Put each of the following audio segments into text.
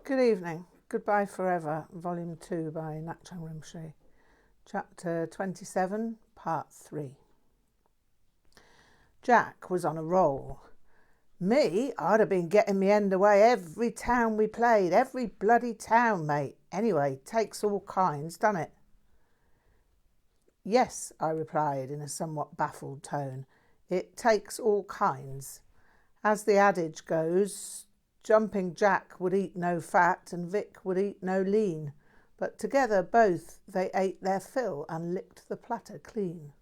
Good evening. Goodbye Forever, Volume 2 by Ngak'chang Rinpoche, Chapter 27, Part 3. Jack was on a roll. Me, I'd have been getting me end away every town we played, every bloody town, mate. Anyway, takes all kinds, doesn't it? Yes, I replied in a somewhat baffled tone. It takes all kinds. As the adage goes, Jumping Jack would eat no fat and Vic would eat no lean, but together both they ate their fill and licked the platter clean.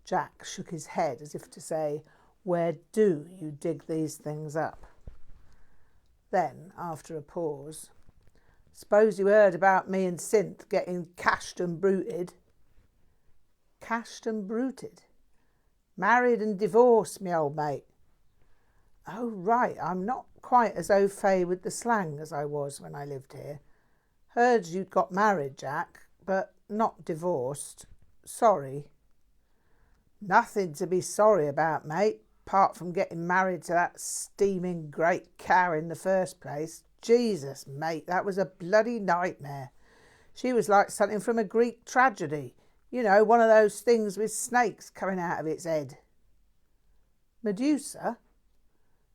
Jack shook his head as if to say, "Where do you dig these things up?" Then, after a pause, "Suppose you heard about me and Synth getting cashed and bruted?" Cashed and bruted? Married and divorced, me old mate. Oh, right, I'm not quite as au fait with the slang as I was when I lived here. Heard you'd got married, Jack, but not divorced. Sorry. Nothing to be sorry about, mate, apart from getting married to that steaming great cow in the first place. Jesus, mate, that was a bloody nightmare. She was like something from a Greek tragedy. You know, one of those things with snakes coming out of its head. Medusa?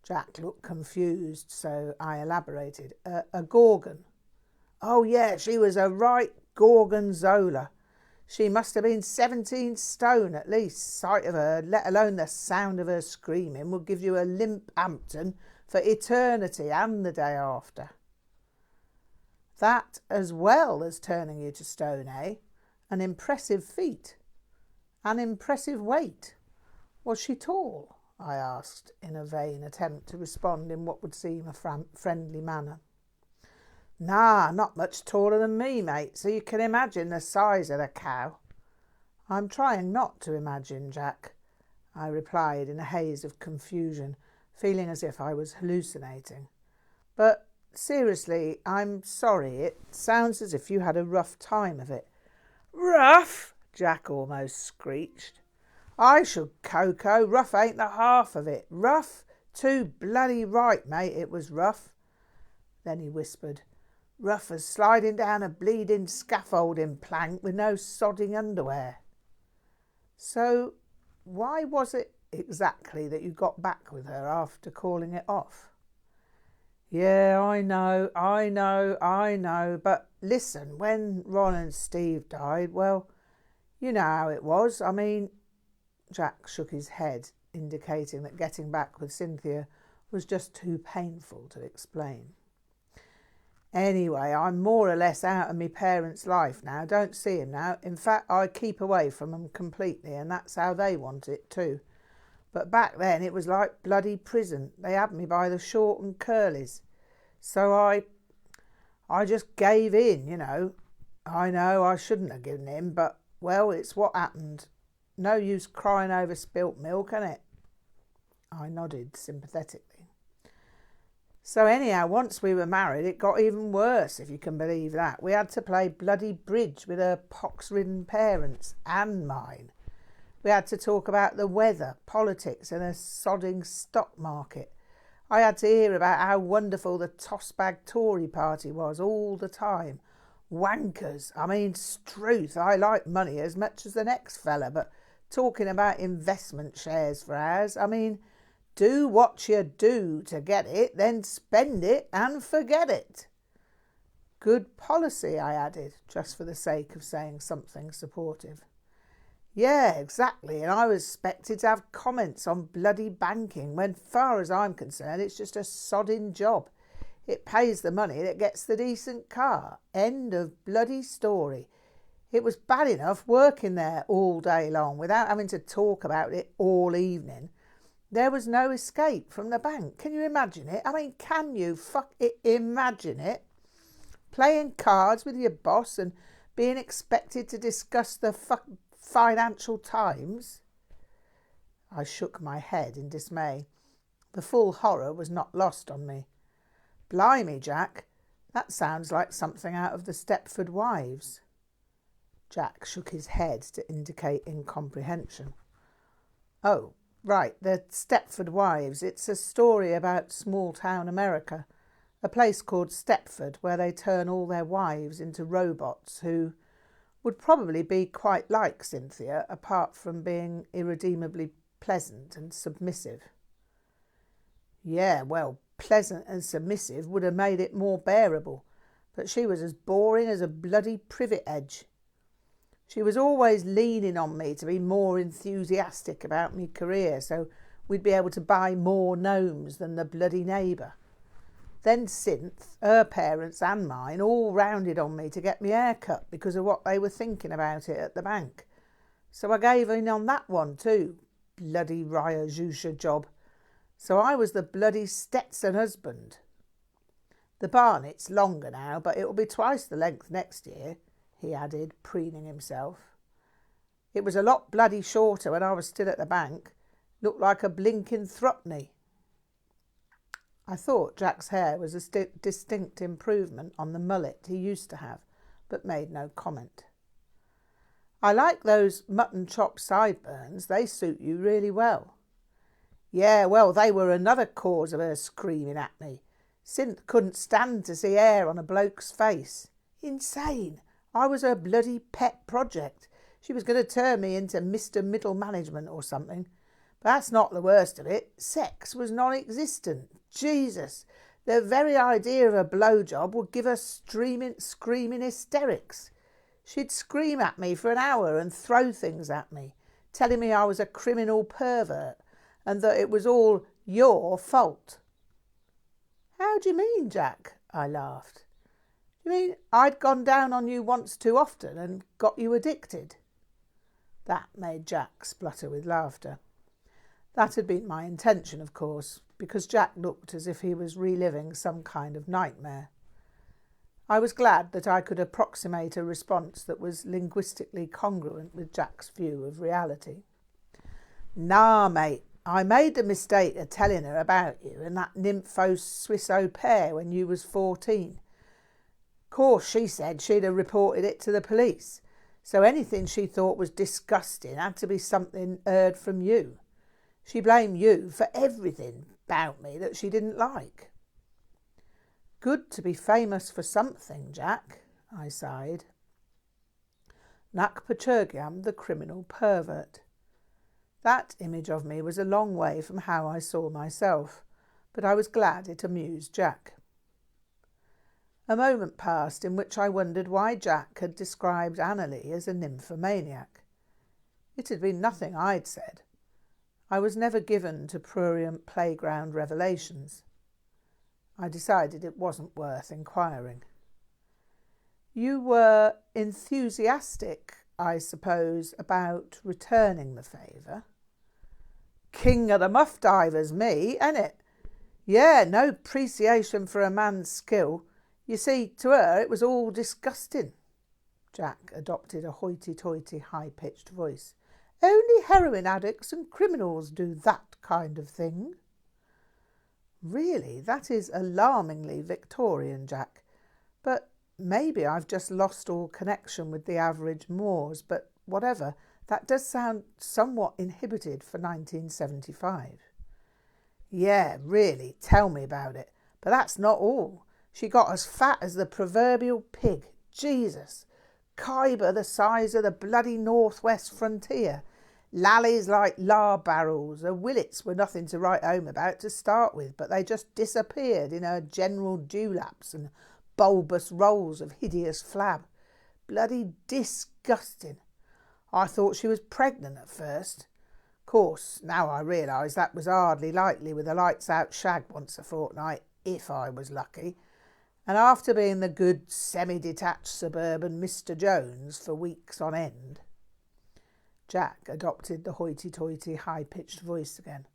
Jack looked confused, so I elaborated. A gorgon. Oh, yeah, she was a right gorgonzola. She must have been 17 stone at least. Sight of her, let alone the sound of her screaming, would give you a limp Hampton for eternity and the day after. That as well as turning you to stone, eh? An impressive feat. An impressive weight. Was she tall? I asked, in a vain attempt to respond in what would seem a friendly manner. Nah, not much taller than me, mate, so you can imagine the size of the cow. I'm trying not to imagine, Jack, I replied in a haze of confusion, feeling as if I was hallucinating. But seriously, I'm sorry, it sounds as if you had a rough time of it. Rough? Jack almost screeched. I should cocoa, rough ain't the half of it. Rough? Too bloody right, mate, it was rough. Then he whispered, rough as sliding down a bleeding scaffolding plank with no sodding underwear. So why was it exactly that you got back with her after calling it off? Yeah, I know, but listen, when Ron and Steve died, well, you know how it was. I mean, Jack shook his head, indicating that getting back with Cynthia was just too painful to explain. Anyway, I'm more or less out of my parents' life now. Don't see him now. In fact, I keep away from them completely, and that's how they want it too. But back then it was like bloody prison. They had me by the short and curlies. So I just gave in, you know. I know I shouldn't have given in, but, well, it's what happened. No use crying over spilt milk, innit? I nodded sympathetically. So anyhow, once we were married, it got even worse, if you can believe that. We had to play bloody bridge with her pox-ridden parents and mine. We had to talk about the weather, politics and a sodding stock market. I had to hear about how wonderful the toss-bag Tory party was all the time. Wankers. I mean, struth, I like money as much as the next fella, but talking about investment shares for ours, I mean, do what you do to get it, then spend it and forget it. Good policy, I added, just for the sake of saying something supportive. Yeah, exactly, and I was expected to have comments on bloody banking when, far as I'm concerned, it's just a sodding job. It pays the money that gets the decent car. End of bloody story. It was bad enough working there all day long without having to talk about it all evening. There was no escape from the bank. Can you imagine it? I mean, can you imagine it? Playing cards with your boss and being expected to discuss the Financial Times? I shook my head in dismay. The full horror was not lost on me. Blimey, Jack, that sounds like something out of the Stepford Wives. Jack shook his head to indicate incomprehension. Oh, right, the Stepford Wives. It's a story about small-town America. a place called Stepford, where they turn all their wives into robots who would probably be quite like Cynthia, apart from being irredeemably pleasant and submissive. Yeah, well, pleasant and submissive would have made it more bearable, but she was as boring as a bloody privet edge. She was always leaning on me to be more enthusiastic about my career, so we'd be able to buy more gnomes than the bloody neighbour. Then Synth, her parents and mine, all rounded on me to get me hair cut because of what they were thinking about it at the bank. So I gave in on that one too. Bloody Aro Yeshé job. So I was the bloody Stetson husband. The barnet's longer now, but it'll be twice the length next year, he added, preening himself. It was a lot bloody shorter when I was still at the bank. Looked like a blinking thrupney. I thought Jack's hair was a distinct improvement on the mullet he used to have, but made no comment. I like those mutton chop sideburns. They suit you really well. Yeah, well, they were another cause of her screaming at me. Synth couldn't stand to see hair on a bloke's face. Insane. I was her bloody pet project. She was going to turn me into Mr. Middle Management or something. But that's not the worst of it. Sex was non-existent. Jesus, the very idea of a blowjob would give her screaming hysterics. She'd scream at me for an hour and throw things at me, telling me I was a criminal pervert and that it was all your fault. How do you mean, Jack? I laughed. You mean I'd gone down on you once too often and got you addicted? That made Jack splutter with laughter. That had been my intention, of course, because Jack looked as if he was reliving some kind of nightmare. I was glad that I could approximate a response that was linguistically congruent with Jack's view of reality. Nah, mate, I made the mistake of telling her about you and that nympho Swiss au pair when you was 14. Course, she said she'd have reported it to the police, so anything she thought was disgusting had to be something heard from you. She blamed you for everything about me that she didn't like. Good to be famous for something, Jack, I sighed. Ngakpa Chögyam, the criminal pervert. That image of me was a long way from how I saw myself, but I was glad it amused Jack. A moment passed in which I wondered why Jack had described Annalie as a nymphomaniac. It had been nothing I'd said. I was never given to prurient playground revelations. I decided it wasn't worth inquiring. You were enthusiastic, I suppose, about returning the favour. King of the muff divers, me, ain't it? Yeah, no appreciation for a man's skill. You see, to her it was all disgusting. Jack adopted a hoity-toity, high-pitched voice. Only heroin addicts and criminals do that kind of thing. Really, that is alarmingly Victorian, Jack. But maybe I've just lost all connection with the average Moors, but whatever, that does sound somewhat inhibited for 1975. Yeah, really, tell me about it. But that's not all. She got as fat as the proverbial pig. Jesus. Khyber the size of the bloody northwest frontier. Lallies like lard barrels. Her willets were nothing to write home about to start with, but they just disappeared in her general dewlaps and bulbous rolls of hideous flab. Bloody disgusting. I thought she was pregnant at first. Course, now I realise that was hardly likely with a lights-out shag once a fortnight, if I was lucky. And after being the good semi-detached suburban Mr. Jones for weeks on end. Jack adopted the hoity-toity, high-pitched voice again.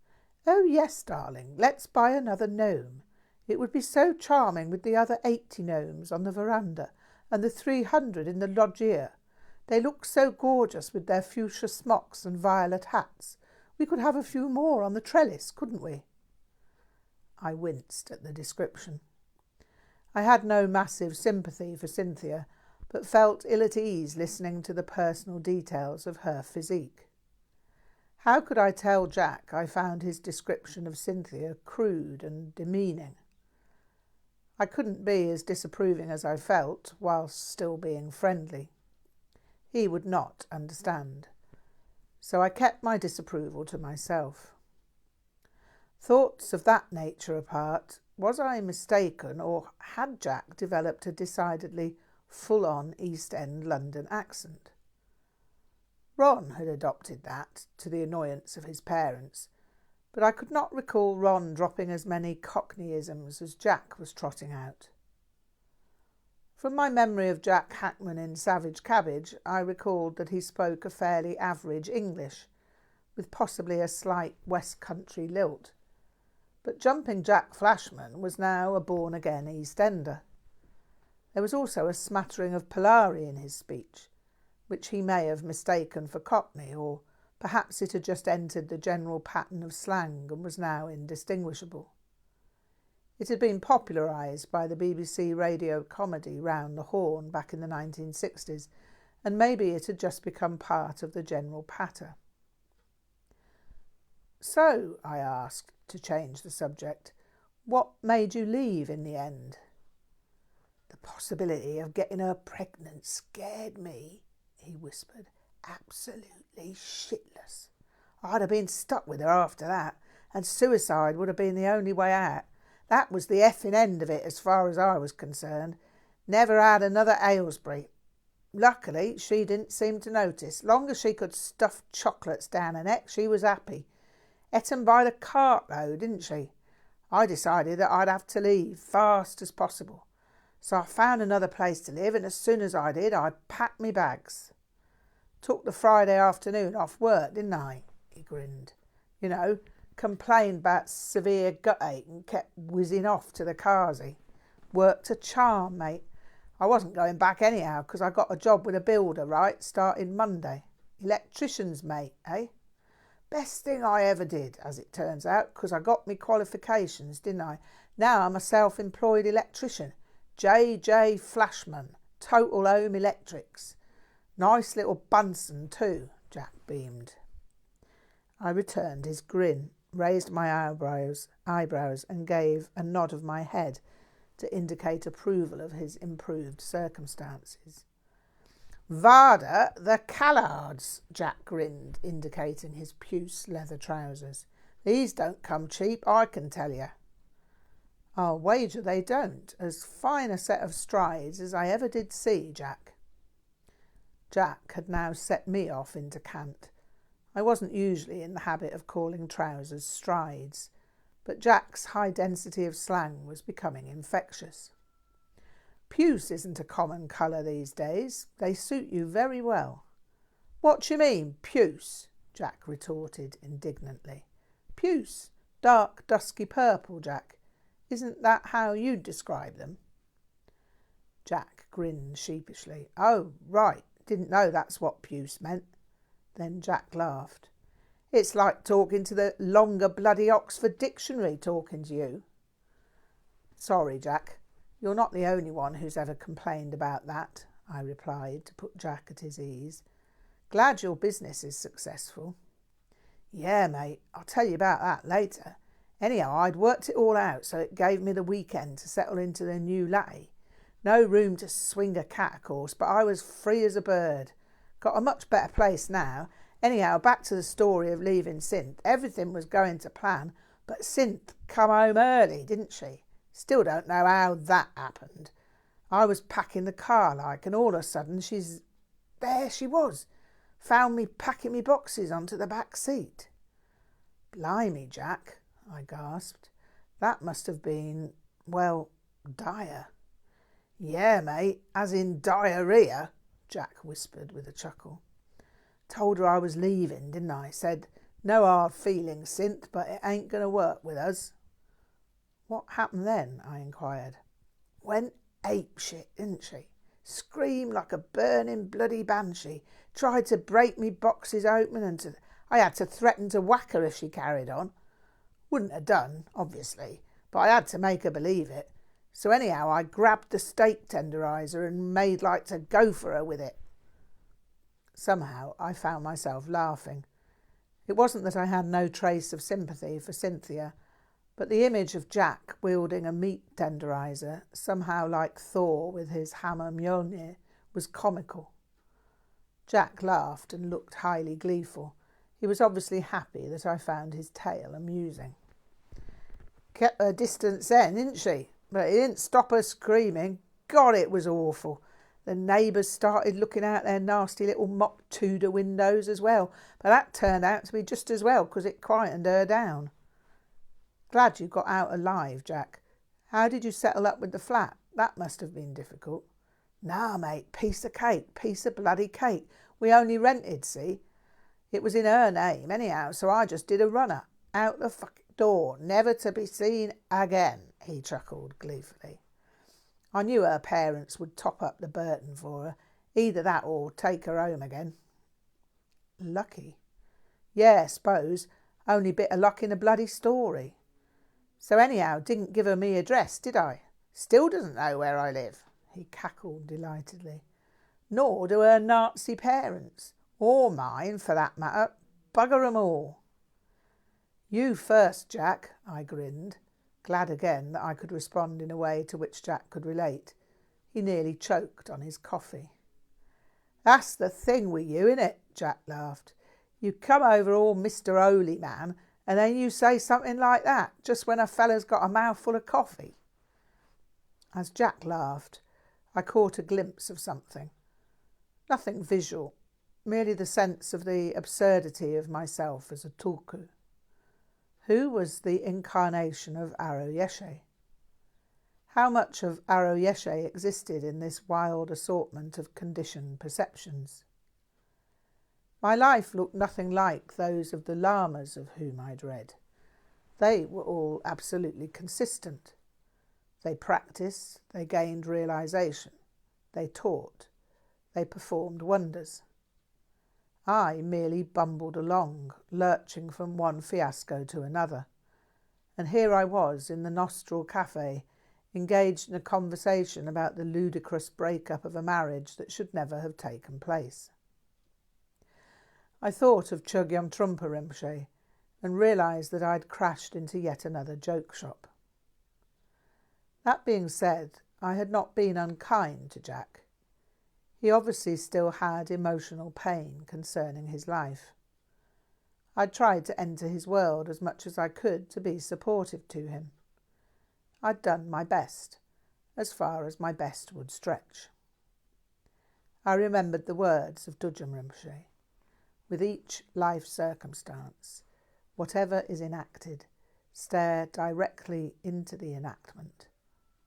Oh, yes, darling, let's buy another gnome. It would be so charming with the other 80 gnomes on the veranda and the 300 in the loggia. They look so gorgeous with their fuchsia smocks and violet hats. We could have a few more on the trellis, couldn't we? I winced at the description. I had no massive sympathy for Cynthia, but felt ill at ease listening to the personal details of her physique. How could I tell Jack I found his description of Cynthia crude and demeaning? I couldn't be as disapproving as I felt whilst still being friendly. He would not understand. So I kept my disapproval to myself. Thoughts of that nature apart, was I mistaken, or had Jack developed a decidedly full-on East End London accent? Ron had adopted that, to the annoyance of his parents, but I could not recall Ron dropping as many Cockneyisms as Jack was trotting out. From my memory of Jack Hackman in Savage Cabbage, I recalled that he spoke a fairly average English, with possibly a slight West Country lilt. But Jumping Jack Flashman was now a born-again East Ender. There was also a smattering of Polari in his speech, which he may have mistaken for Cockney, or perhaps it had just entered the general pattern of slang and was now indistinguishable. It had been popularised by the BBC radio comedy Round the Horn back in the 1960s, and maybe it had just become part of the general patter. So, I asked, to change the subject, what made you leave in the end? The possibility of getting her pregnant scared me, he whispered, absolutely shitless. I'd have been stuck with her after that, and suicide would have been the only way out. That was the effing end of it as far as I was concerned. Never had another Aylesbury. Luckily, she didn't seem to notice. Long as she could stuff chocolates down her neck, she was happy. Ate 'em by the cartload, didn't she? I decided that I'd have to leave fast as possible. So I found another place to live, and as soon as I did, I packed me bags. Took the Friday afternoon off work, didn't I? He grinned. You know, complained about severe gut ache and kept whizzing off to the Kazi. Worked a charm, mate. I wasn't going back anyhow, because I got a job with a builder, right, starting Monday. Electrician's mate, eh? Best thing I ever did, as it turns out, because I got me qualifications, didn't I? Now I'm a self-employed electrician. J.J. Flashman, Total Home Electrics. Nice little Bunsen too, Jack beamed. I returned his grin, raised my eyebrows and gave a nod of my head to indicate approval of his improved circumstances. Vada the Callards, Jack grinned, indicating his puce leather trousers. These don't come cheap, I can tell you. I'll wager they don't. As fine a set of strides as I ever did see, Jack. Jack had now set me off into cant. I wasn't usually in the habit of calling trousers strides, but Jack's high density of slang was becoming infectious. Puce isn't a common colour these days. They suit you very well. What do you mean, puce? Jack retorted indignantly. Puce, dark, dusky purple, Jack. Isn't that how you'd describe them? Jack grinned sheepishly. Oh, right. Didn't know that's what puce meant. Then Jack laughed. It's like talking to the longer bloody Oxford Dictionary talking to you. Sorry, Jack. You're not the only one who's ever complained about that, I replied to put Jack at his ease. Glad your business is successful. Yeah, mate. I'll tell you about that later. Anyhow, I'd worked it all out, so it gave me the weekend to settle into the new latte. No room to swing a cat, of course, but I was free as a bird. Got a much better place now. Anyhow, back to the story of leaving Synth. Everything was going to plan, but Synth come home early, didn't she? Still don't know how that happened. I was packing the car and all of a sudden there she was. Found me packing me boxes onto the back seat. Blimey, Jack, I gasped. That must have been, well, dire. Yeah, mate, as in diarrhea, Jack whispered with a chuckle. Told her I was leaving, didn't I? Said, no hard feelings, Synth, but it ain't going to work with us. What happened then? I inquired. Went apeshit, didn't she? Screamed like a burning bloody banshee. Tried to break me boxes open and I had to threaten to whack her if she carried on. Wouldn't have done, obviously, but I had to make her believe it. So anyhow, I grabbed the steak tenderizer and made like to go for her with it. Somehow I found myself laughing. It wasn't that I had no trace of sympathy for Cynthia. But the image of Jack wielding a meat tenderizer, somehow like Thor with his hammer Mjolnir, was comical. Jack laughed and looked highly gleeful. He was obviously happy that I found his tale amusing. Kept her distance then, didn't she? But it didn't stop her screaming. God, it was awful. The neighbours started looking out their nasty little mock Tudor windows as well, but that turned out to be just as well, because it quietened her down. Glad you got out alive, Jack. How did you settle up with the flat? That must have been difficult. Nah, mate, piece of cake, piece of bloody cake. We only rented, see? It was in her name anyhow, so I just did a runner. Out the fucking door, never to be seen again, he chuckled gleefully. I knew her parents would top up the Burton for her. Either that or take her home again. Lucky? Yeah, suppose. Only bit of luck in a bloody story. So anyhow, didn't give her me address, did I? Still doesn't know where I live, he cackled delightedly. Nor do her Nazi parents. Or mine, for that matter. Bugger 'em all. You first, Jack, I grinned, glad again that I could respond in a way to which Jack could relate. He nearly choked on his coffee. That's the thing with you, innit? Jack laughed. You come over all Mr. Holy Man, and then you say something like that, just when a fella's got a mouthful of coffee. As Jack laughed, I caught a glimpse of something. Nothing visual, merely the sense of the absurdity of myself as a tulku. Who was the incarnation of Aro Yeshé? How much of Aro Yeshé existed in this wild assortment of conditioned perceptions? My life looked nothing like those of the Lamas of whom I'd read. They were all absolutely consistent. They practiced, they gained realization, they taught, they performed wonders. I merely bumbled along, lurching from one fiasco to another. And here I was in the Nostril Cafe, engaged in a conversation about the ludicrous break-up of a marriage that should never have taken place. I thought of Chögyam Rinpoche and realised that I'd crashed into yet another joke shop. That being said, I had not been unkind to Jack. He obviously still had emotional pain concerning his life. I tried to enter his world as much as I could to be supportive to him. I'd done my best, as far as my best would stretch. I remembered the words of Düd'jom Rinpoche. With each life circumstance, whatever is enacted, stare directly into the enactment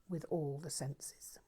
with all the senses.